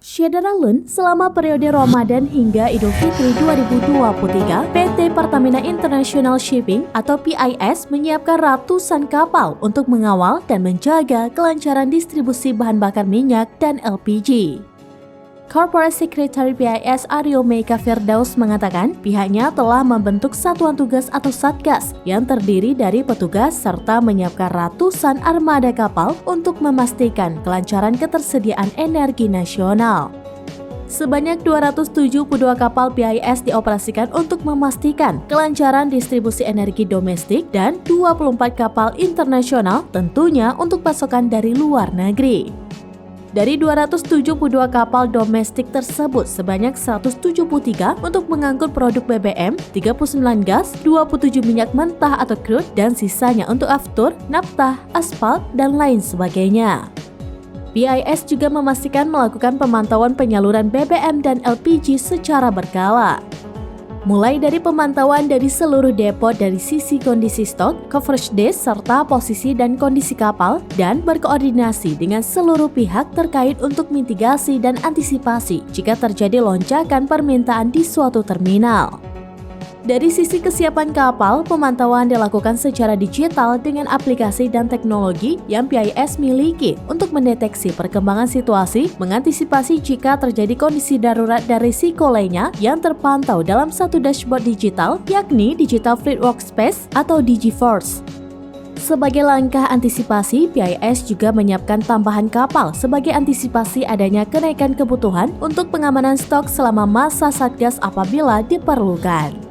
Syederalun, selama periode Ramadan hingga Idul Fitri 2023, PT Pertamina International Shipping atau PIS menyiapkan ratusan kapal untuk mengawal dan menjaga kelancaran distribusi bahan bakar minyak dan LPG. Corporate Secretary PIS Aryo Meka Firdaus mengatakan pihaknya telah membentuk satuan tugas atau Satgas yang terdiri dari petugas serta menyiapkan ratusan armada kapal untuk memastikan kelancaran ketersediaan energi nasional. Sebanyak 272 kapal PIS dioperasikan untuk memastikan kelancaran distribusi energi domestik dan 24 kapal internasional tentunya untuk pasokan dari luar negeri. Dari 272 kapal domestik tersebut, sebanyak 173 untuk mengangkut produk BBM, 39 gas, 27 minyak mentah atau crude, dan sisanya untuk aftur, naftah, aspal, dan lain sebagainya. PIS juga memastikan melakukan pemantauan penyaluran BBM dan LPG secara berkala. Mulai dari pemantauan dari seluruh depo dari sisi kondisi stok, coverage days, serta posisi dan kondisi kapal, dan berkoordinasi dengan seluruh pihak terkait untuk mitigasi dan antisipasi jika terjadi lonjakan permintaan di suatu terminal. Dari sisi kesiapan kapal, pemantauan dilakukan secara digital dengan aplikasi dan teknologi yang PIS miliki untuk mendeteksi perkembangan situasi, mengantisipasi jika terjadi kondisi darurat dan risiko lainnya yang terpantau dalam satu dashboard digital, yakni Digital Fleet Workspace atau DigiForce. Sebagai langkah antisipasi, PIS juga menyiapkan tambahan kapal sebagai antisipasi adanya kenaikan kebutuhan untuk pengamanan stok selama masa Satgas apabila diperlukan.